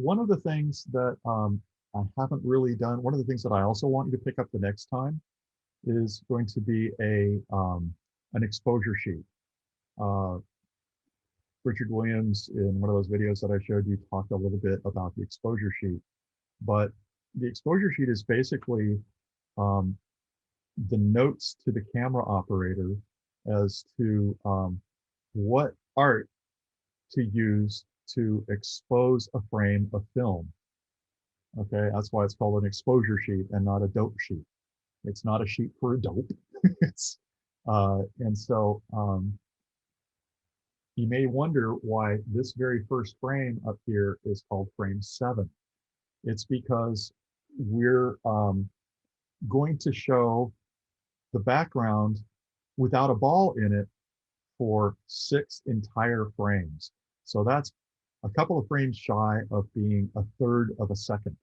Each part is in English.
one of the things that I haven't really done, one of the things that I also want you to pick up the next time is going to be an exposure sheet. Uh, Richard Williams, in one of those videos that I showed you, talked a little bit about the exposure sheet. But the exposure sheet is basically um, the notes to the camera operator as to what art to use to expose a frame of film. Okay, that's why it's called an exposure sheet and not a dope sheet. It's not a sheet for a dope. it's and so you may wonder why this very first frame up here is called frame 7. It's because we're going to show the background without a ball in it for 6 entire frames. So that's a couple of frames shy of being a third of a second.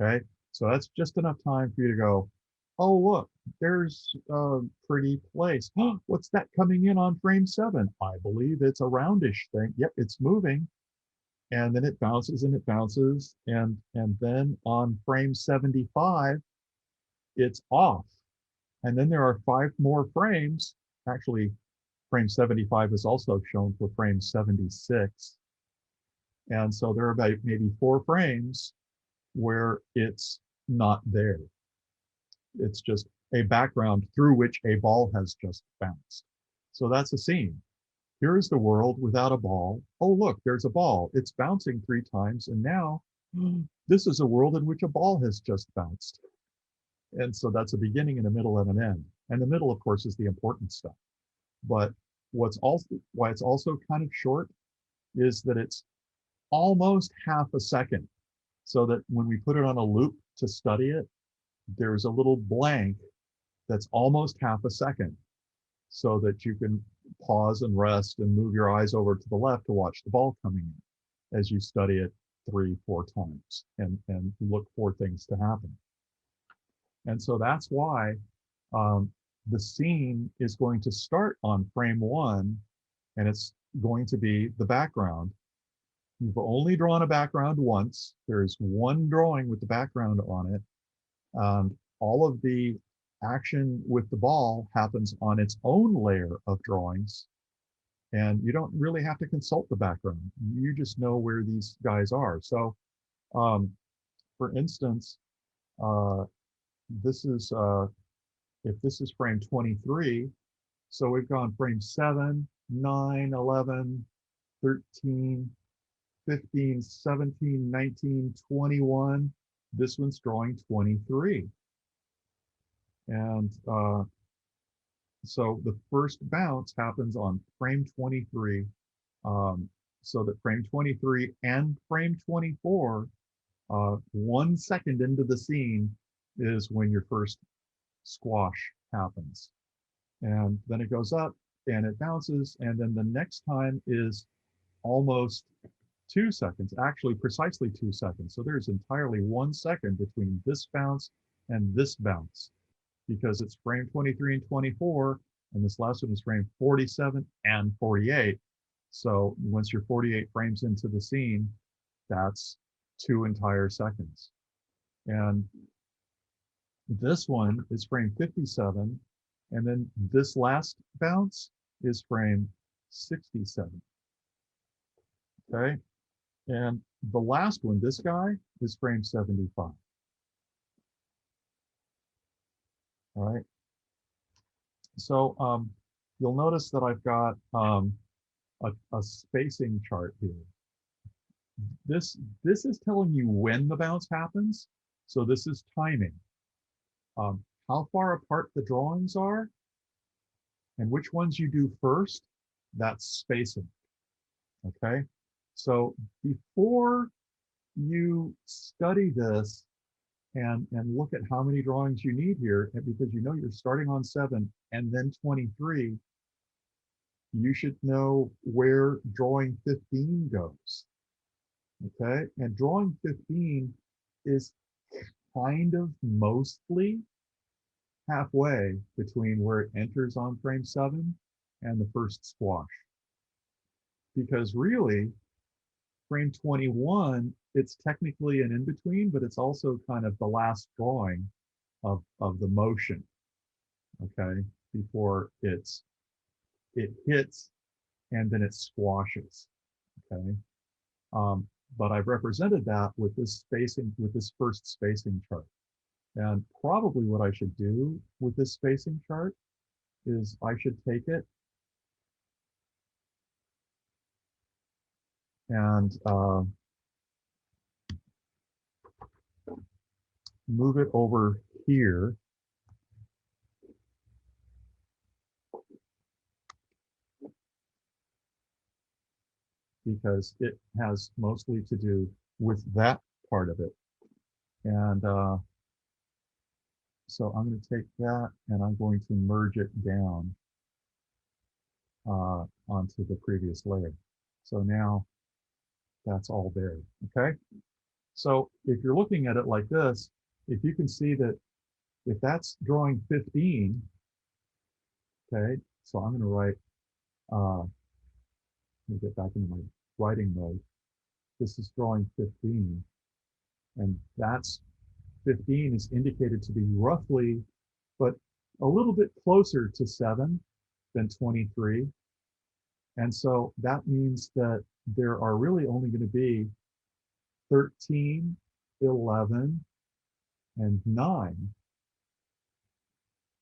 Okay, so that's just enough time for you to go, oh, look, there's a pretty place. What's that coming in on frame 7? I believe it's a roundish thing. Yep, it's moving. And then it bounces and it bounces. And then on frame 75, it's off. And then there are 5 more frames. Actually, frame 75 is also shown for frame 76. And so there are about maybe 4 frames where it's not there. It's just a background through which a ball has just bounced. So that's a scene. Here is the world without a ball. Oh, look, there's a ball. It's bouncing 3 times. And now this is a world in which a ball has just bounced. And so that's a beginning and a middle and an end. And the middle, of course, is the important stuff. But why it's also kind of short is that it's almost half a second. So that when we put it on a loop to study it, there's a little blank that's almost half a second so that you can pause and rest and move your eyes over to the left to watch the ball coming in as you study it 3-4 times and look for things to happen. And so that's why the scene is going to start on frame 1 and it's going to be the background. You've only drawn a background once. There's one drawing with the background on it. All of the action with the ball happens on its own layer of drawings. And you don't really have to consult the background. You just know where these guys are. So, for instance, this is, if this is frame 23, so we've gone frame 7, 9, 11, 13, 15, 17, 19, 21. This one's drawing 23. And so the first bounce happens on frame 23. So that frame 23 and frame 24, 1 second into the scene is when your first squash happens. And then it goes up and it bounces. And then the next time is almost 2 seconds, actually precisely 2 seconds. So there's entirely 1 second between this bounce and this bounce because it's frame 23 and 24, and this last one is frame 47 and 48. So once you're 48 frames into the scene, that's 2 entire seconds. And this one is frame 57, and then this last bounce is frame 67. Okay, and the last one, this guy, is frame 75. All right. So you'll notice that I've got a spacing chart here. This is telling you when the bounce happens. So this is timing. How far apart the drawings are and which ones you do first, that's spacing. Okay. So before you study this and look at how many drawings you need here, because you know you're starting on 7 and then 23, you should know where drawing 15 goes. Okay, and drawing 15 is kind of mostly halfway between where it enters on frame 7 and the first squash. Because really, frame 21, it's technically an in-between, but it's also kind of the last drawing of the motion, okay, before it hits and then it squashes, okay. But I've represented that with this spacing, with this first spacing chart. And probably what I should do with this spacing chart is I should take it and move it over here, because it has mostly to do with that part of it. And so I'm going to take that and I'm going to merge it down onto the previous layer. So now that's all there, okay? So if you're looking at it like this, if you can see that if that's drawing 15, okay, so I'm going to write, let me get back into my writing mode. This is drawing 15, and that's 15 is indicated to be roughly, but a little bit closer to 7 than 23. And so that means that there are really only going to be 13, 11, and 9.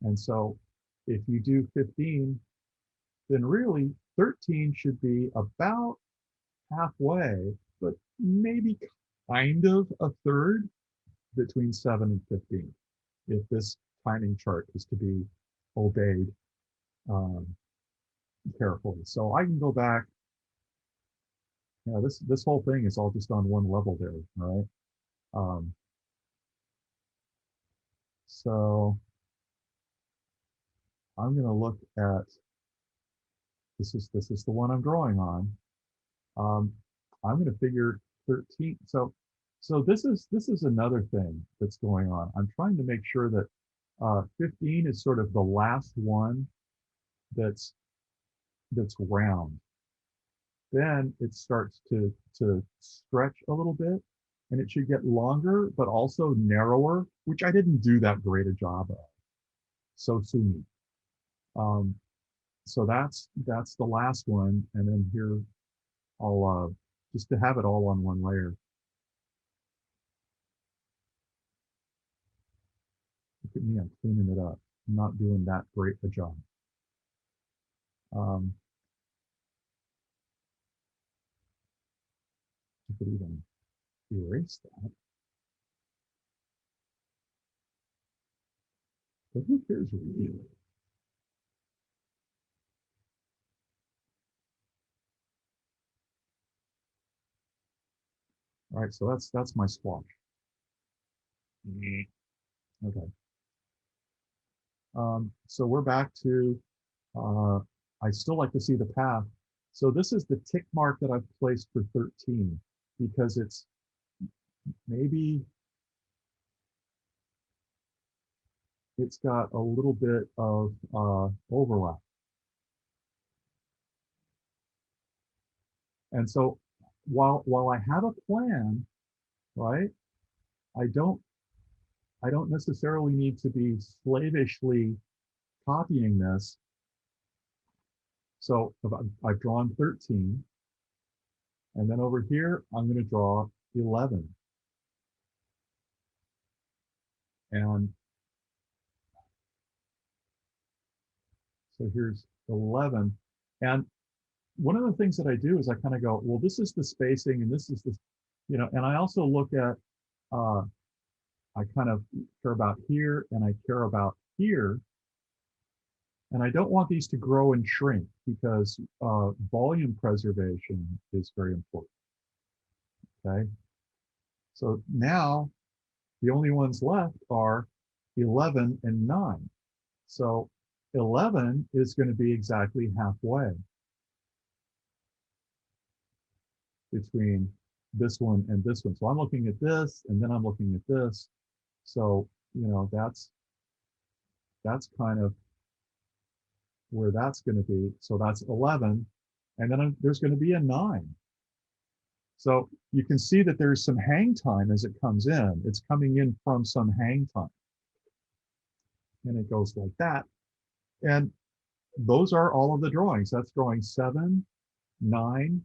And so if you do 15, then really 13 should be about halfway, but maybe kind of a third between 7 and 15, if this timing chart is to be obeyed carefully. So I can go back. You know, this whole thing is all just on one level there, right? So I'm going to look at this is the one I'm drawing on. I'm going to figure 13. So this is another thing that's going on. I'm trying to make sure that 15 is sort of the last one that's round. Then it starts to stretch a little bit, and it should get longer, but also narrower, which I didn't do that great a job of. So sumi. So that's the last one, and then here I'll just to have it all on one layer. Look at me, I'm cleaning it up. I'm not doing that great a job. You could even erase that. But who cares really? All right, so that's my squash. Okay. So we're back to, I still like to see the path. So this is the tick mark that I've placed for 13, because it's maybe it's got a little bit of overlap. And so while I have a plan, right, I don't necessarily need to be slavishly copying this. So I've drawn 13, and then over here, I'm going to draw 11. And so here's 11. And one of the things that I do is I kind of go, well, this is the spacing, and this is the, you know, and I also look at, I kind of care about here, and I care about here. And I don't want these to grow and shrink, because volume preservation is very important, okay? So now the only ones left are 11 and 9. So 11 is going to be exactly halfway between this one and this one. So I'm looking at this, and then I'm looking at this. So, you know, that's kind of where that's going to be. So that's 11. And then there's going to be a 9. So you can see that there's some hang time as it comes in. It's coming in from some hang time. And it goes like that. And those are all of the drawings. That's drawing 7, 9,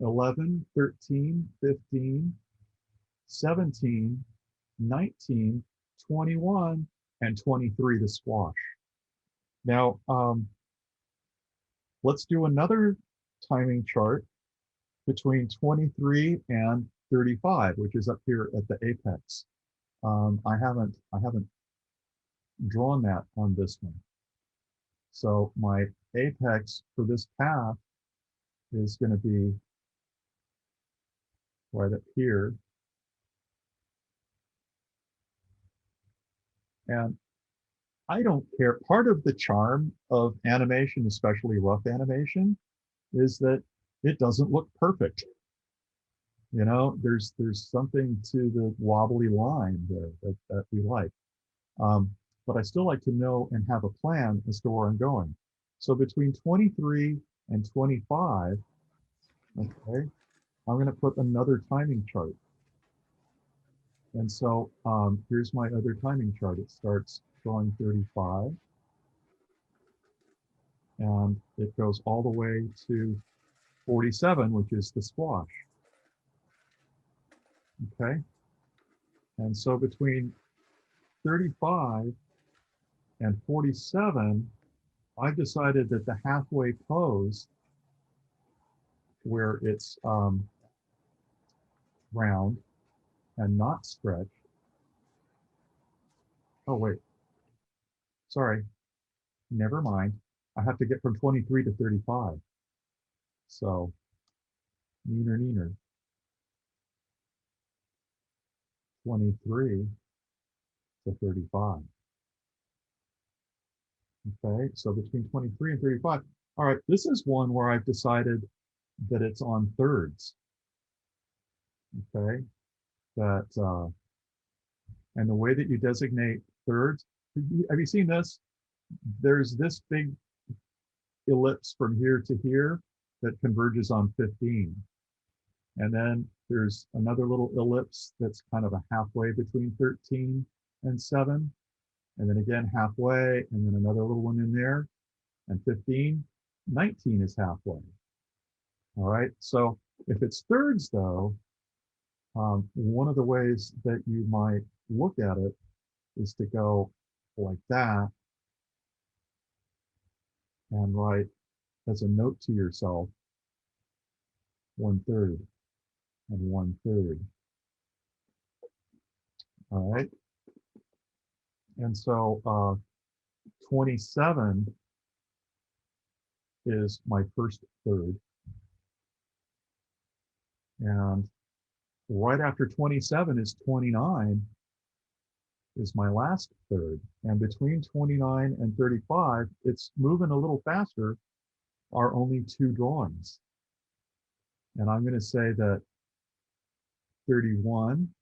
11, 13, 15, 17, 19, 21, and 23, the squash. Now, let's do another timing chart between 23 and 35, which is up here at the apex. I haven't drawn that on this one. So my apex for this path is going to be right up here. And I don't care. Part of the charm of animation, especially rough animation, is that it doesn't look perfect. You know, there's something to the wobbly line there that we like. But I still like to know and have a plan as to where I'm going. So between 23 and 25, okay, I'm going to put another timing chart. And so here's my other timing chart. It starts drawing 35. And it goes all the way to 47, which is the squash. Okay. And so between 35 and 47, I've decided that the halfway pose, where it's round and not stretched. Oh, wait. Sorry. Never mind. I have to get from 23 to 35. So, neener. 23 to 35. Okay, so between 23 and 35. All right, this is one where I've decided that it's on thirds. Okay, that and the way that you designate thirds, have you seen this? There's this big ellipse from here to here that converges on 15. And then there's another little ellipse that's kind of a halfway between 13 and 7. And then again halfway, and then another little one in there. And 15, 19 is halfway. All right, so if it's thirds though, one of the ways that you might look at it is to go like that and write as a note to yourself 1/3 and 1/3. All right, and so 27 is my first third, and right after 27 is 29 is my last third. And between 29 and 35, it's moving a little faster, are only 2 drawings. And I'm going to say that 31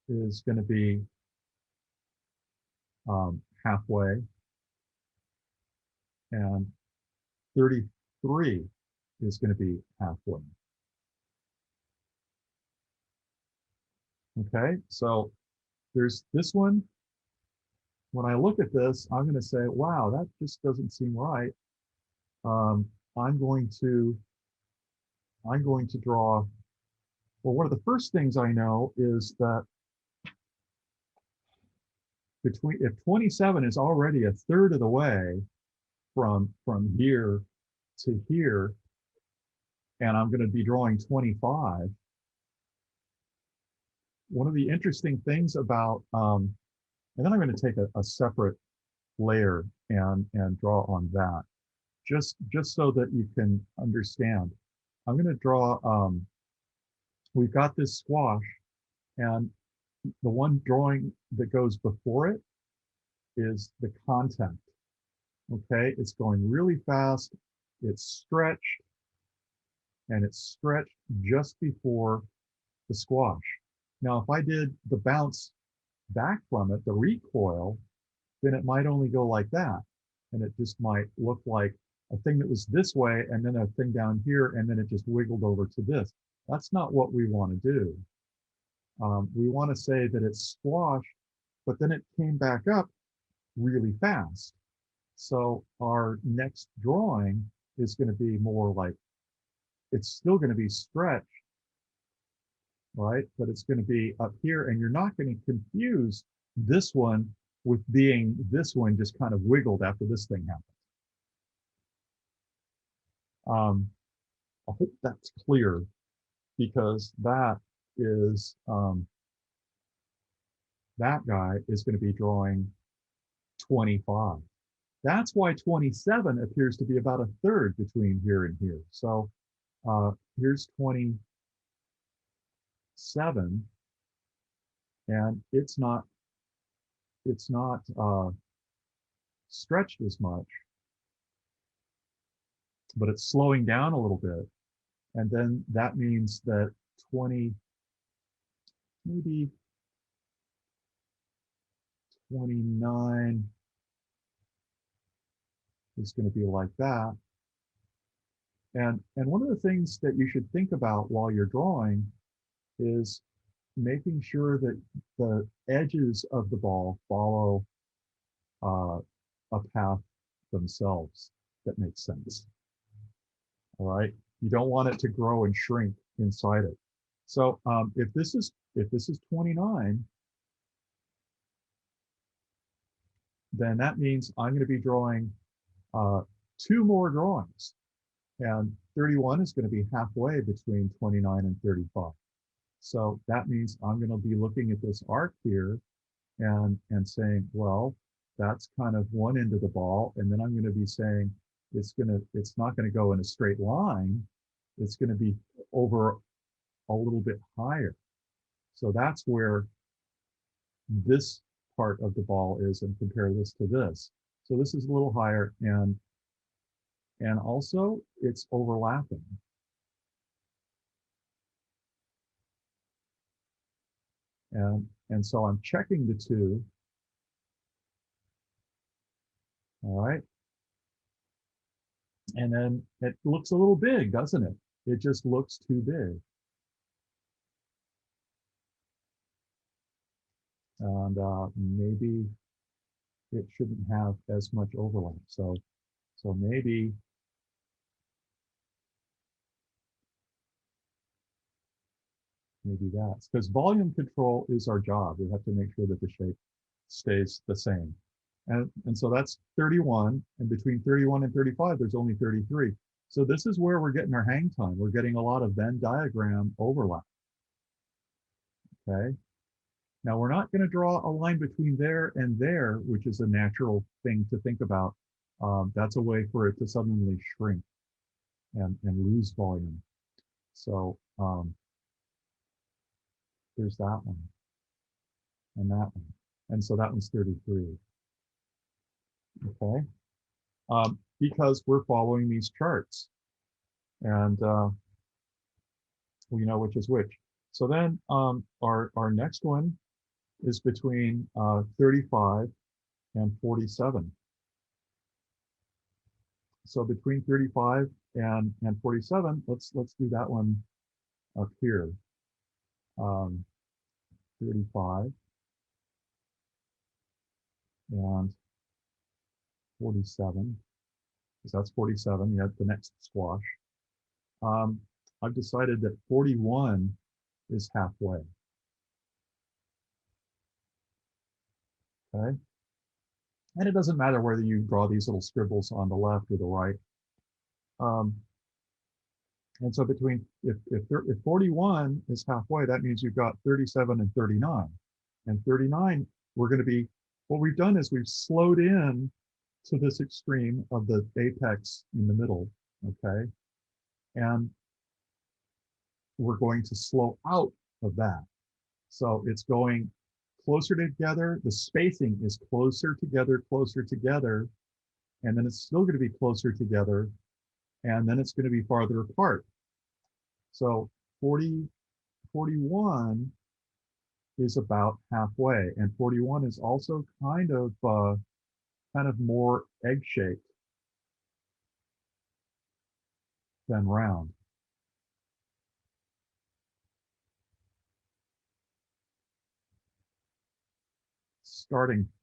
is going to be halfway, and 33 is going to be halfway. Okay, so there's this one. When I look at this, I'm going to say, wow, that just doesn't seem right. I'm going to draw, well, one of the first things I know is that if 27 is already a third of the way from here to here, and I'm going to be drawing 25, one of the interesting things about, and then I'm going to take a separate layer and draw on that, just so that you can understand. I'm going to draw, we've got this squash, and the one drawing that goes before it is the content. Okay, it's going really fast, it's stretched, and it's stretched just before the squash. Now, if I did the bounce back from it, the recoil, then it might only go like that. And it just might look like a thing that was this way and then a thing down here and then it just wiggled over to this. That's not what we want to do. We want to say that it's squashed, but then it came back up really fast. So our next drawing is going to be more like, it's still going to be stretched, right? But it's going to be up here, and you're not going to confuse this one with being this one just kind of wiggled after this thing happened. I hope that's clear, because that is, that guy is going to be drawing 25. That's why 27 appears to be about a third between here and here. So here's 27, and it's not stretched as much, but it's slowing down a little bit. And then that means that 20, maybe 29 is going to be like that. And one of the things that you should think about while you're drawing is making sure that the edges of the ball follow a path themselves that makes sense. All right, you don't want it to grow and shrink inside it. So if this is 29, then that means I'm going to be drawing 2 more drawings, and 31 is going to be halfway between 29 and 35. So that means I'm going to be looking at this arc here and saying, well, that's kind of one end of the ball, and then I'm going to be saying it's not going to go in a straight line. It's going to be over a little bit higher. So that's where this part of the ball is, and compare this to this. So this is a little higher, and also it's overlapping. And so I'm checking the two. All right. And then it looks a little big, doesn't it? It just looks too big. And maybe it shouldn't have as much overlap. So maybe that's because volume control is our job. We have to make sure that the shape stays the same. And so that's 31, and between 31 and 35, there's only 33. So this is where we're getting our hang time. We're getting a lot of Venn diagram overlap. Okay. Now we're not going to draw a line between there and there, which is a natural thing to think about. That's a way for it to suddenly shrink and lose volume. So there's that one, and that one. And so that one's 33. Okay. Because we're following these charts, and we know which is which. So then our next one is between 35 and 47. So between 35 and 47, let's do that one up here. 35 and 47, because that's 47. You have the next squash. I've decided that 41 is halfway. Okay. And it doesn't matter whether you draw these little scribbles on the left or the right. And so between, if 41 is halfway, that means you've got 37 and 39. And 39, we're going to be, what we've done is we've slowed in to this extreme of the apex in the middle, okay? And we're going to slow out of that. So it's going closer together. The spacing is closer together, and then it's still going to be closer together, and then it's going to be farther apart. So 41 is about halfway, and 41 is also kind of more egg-shaped. then round.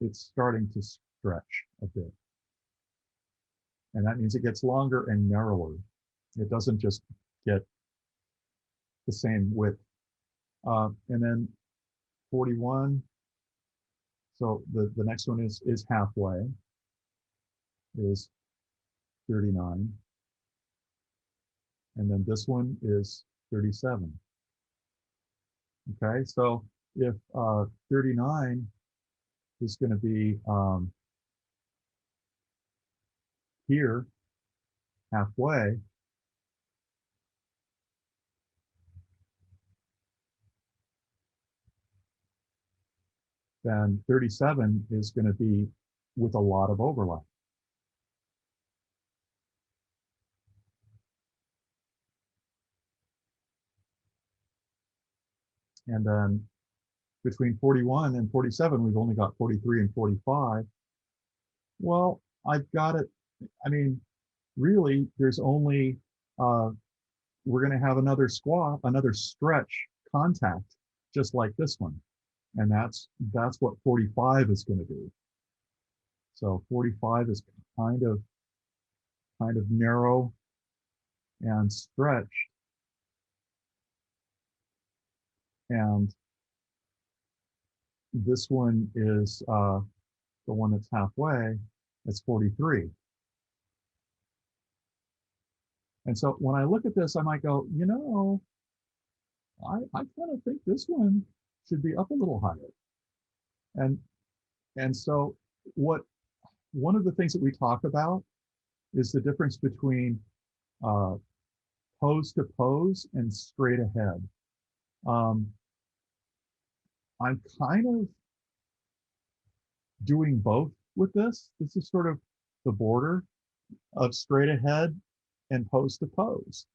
It's starting to stretch a bit. And that means it gets longer and narrower. It doesn't just get the same width. And then 41. So the next one is halfway, is 39. And then this one is 37. Okay, so if 39 is going to be here, halfway, then 37 is going to be with a lot of overlap. And then between 41 and 47, we've only got 43 and 45. Well, I've got it. I mean, really, there's only, we're going to have another stretch contact, just like this one. And that's what 45 is going to do. So 45 is kind of narrow and stretched. And this one is the one that's halfway, it's 43. And so when I look at this, I might go, you know, I kind of think this one should be up a little higher. And so one of the things that we talk about is the difference between pose to pose and straight ahead. I'm kind of doing both with this. This is sort of the border of straight ahead and pose to pose,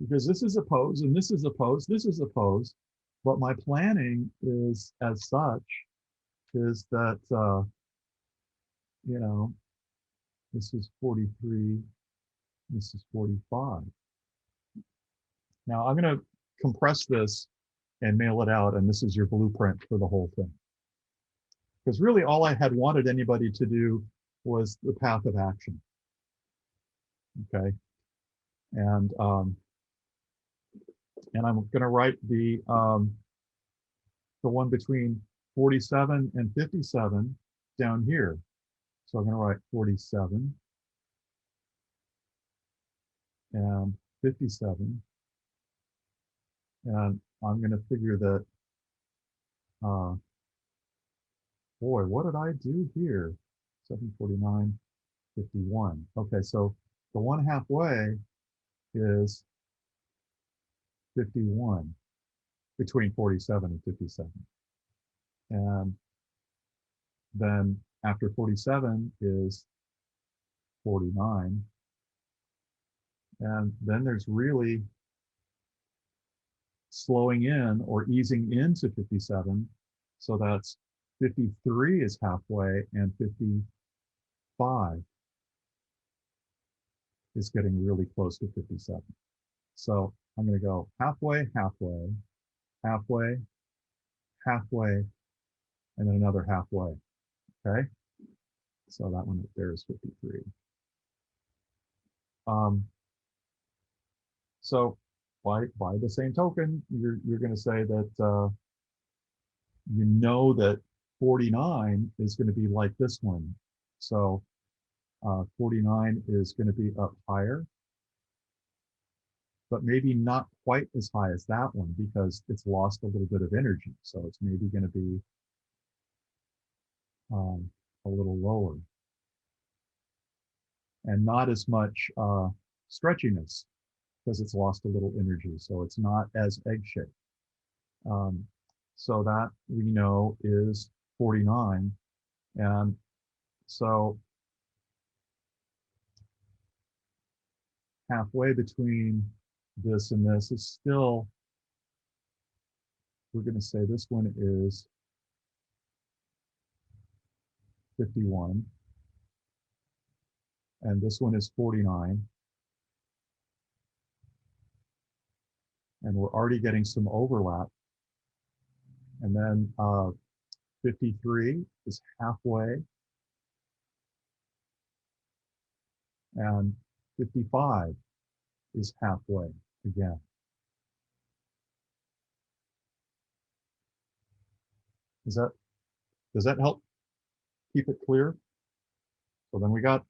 because this is a pose and this is a pose, this is a pose. But my planning is as such is that, you know, this is 43, this is 45. Now I'm going to compress this and mail it out, and this is your blueprint for the whole thing. Because really all I had wanted anybody to do was the path of action. Okay. And I'm going to write the one between 47 and 57 down here. So I'm going to write 47 and 57. And I'm going to figure that, boy, what did I do here? 749, 51. Okay, so the one halfway is 51, between 47 and 57. And then after 47 is 49. And then there's really slowing in or easing into 57. So that's 53 is halfway, and 55 is getting really close to 57. So I'm going to go halfway, halfway, halfway, halfway, and then another halfway. Okay. So that one up there is 53. So by the same token, you're going to say that you know that 49 is going to be like this one. So 49 is going to be up higher, but maybe not quite as high as that one because it's lost a little bit of energy. So it's maybe going to be a little lower and not as much stretchiness because it's lost a little energy. So it's not as egg-shaped. So that we know is 49. And so halfway between this and this is still, we're going to say this one is 51. And this one is 49. and we're already getting some overlap. And then 53 is halfway, and 55 is halfway again. Does that help keep it clear? So then we got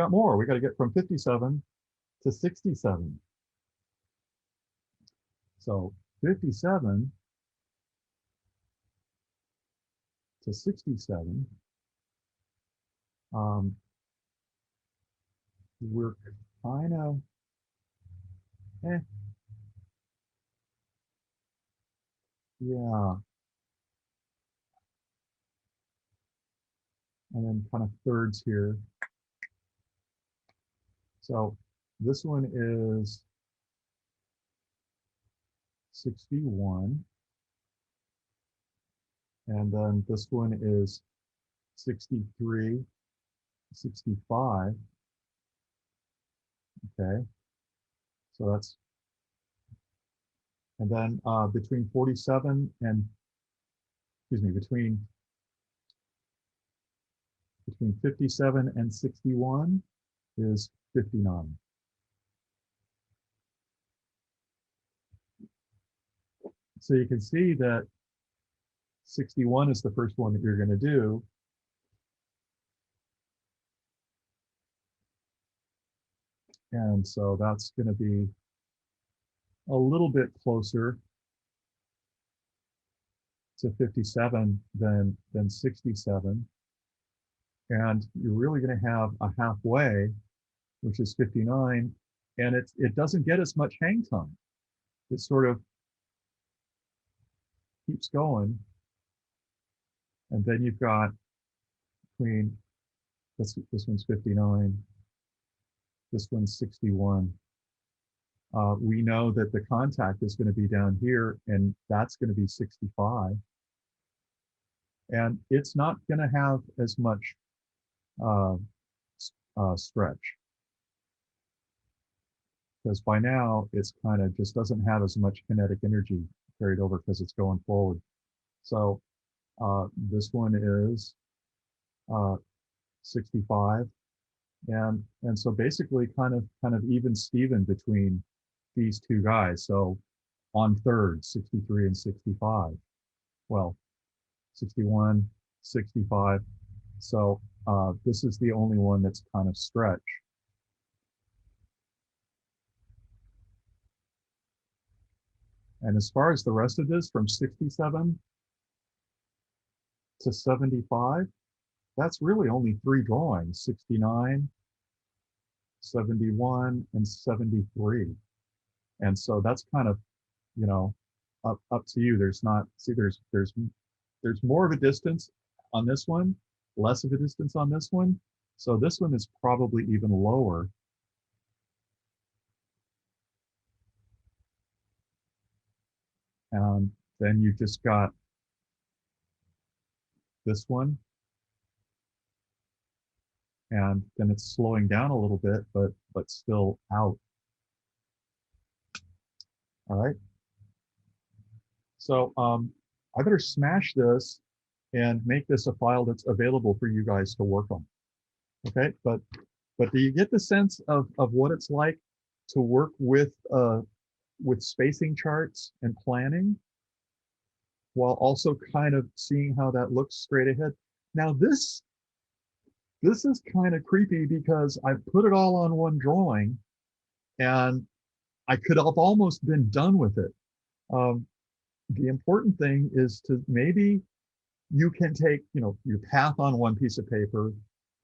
more. We got to get from 57 to 67. So 57 to 67, we're kind of, yeah. And then kind of thirds here. So this one is 61. And then this one is 63, 65. Okay. So that's, and then between 47 and, excuse me, between 57 and 61 is 59. So you can see that 61 is the first one that you're going to do. And so that's going to be a little bit closer to 57 than 67. And you're really going to have a halfway, which is 59, and it doesn't get as much hang time. It sort of keeps going. And then you've got between, this one's 59, this one's 61. We know that the contact is going to be down here, and that's going to be 65. And it's not going to have as much stretch, because by now it's kind of just doesn't have as much kinetic energy carried over because it's going forward. So this one is 65, and so basically kind of even Steven between these two guys. So on thirds, 63 and 65. Well, 61, 65. So this is the only one that's kind of stretch. And as far as the rest of this, from 67 to 75, that's really only 3 drawings, 69, 71, and 73. And so that's kind of, you know, up to you. There's not, see, there's more of a distance on this one, less of a distance on this one. So this one is probably even lower. And then you just got this one. And then it's slowing down a little bit, but still out. All right. So I better smash this and make this a file that's available for you guys to work on. Okay, but do you get the sense of what it's like to work with spacing charts and planning, while also kind of seeing how that looks straight ahead? Now this is kind of creepy because I put it all on one drawing, and I could have almost been done with it. The important thing is to maybe you can take, you know, your path on one piece of paper,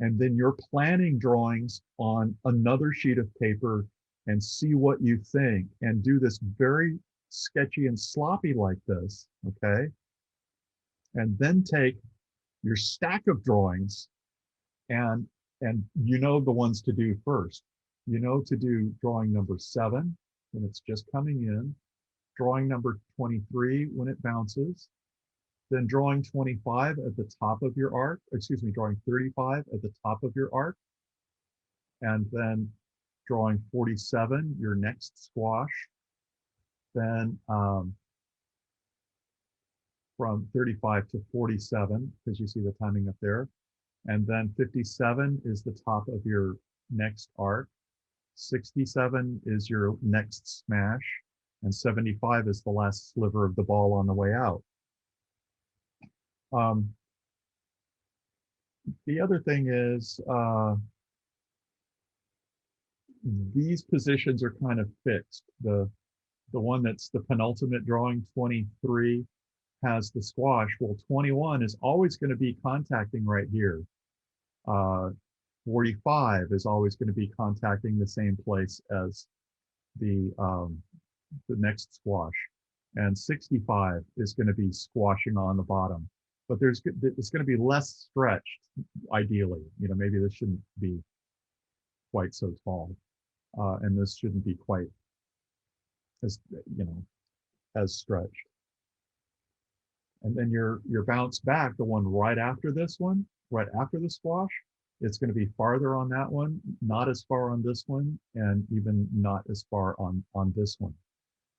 and then your planning drawings on another sheet of paper, and see what you think, and do this very sketchy and sloppy like this, okay? And then take your stack of drawings, and you know the ones to do first. You know to do drawing number 7 when it's just coming in, drawing number 23 when it bounces, then drawing 25 at the top of your arc, excuse me, drawing 35 at the top of your arc, and then drawing 47, your next squash, then from 35 to 47, because you see the timing up there. And then 57 is the top of your next arc. 67 is your next smash. And 75 is the last sliver of the ball on the way out. The other thing is these positions are kind of fixed. The one that's the penultimate drawing, 23, has the squash. Well, 21 is always going to be contacting right here. 45 is always going to be contacting the same place as the next squash. And 65 is going to be squashing on the bottom. But it's going to be less stretched, ideally. You know, maybe this shouldn't be quite so tall. And this shouldn't be quite as, you know, as stretched. And then your bounce back, the one right after this one, right after the squash, it's going to be farther on that one, not as far on this one, and even not as far on this one.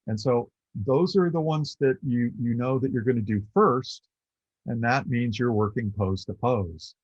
And so those are the ones that you know that you're going to do first, and that means you're working pose to pose.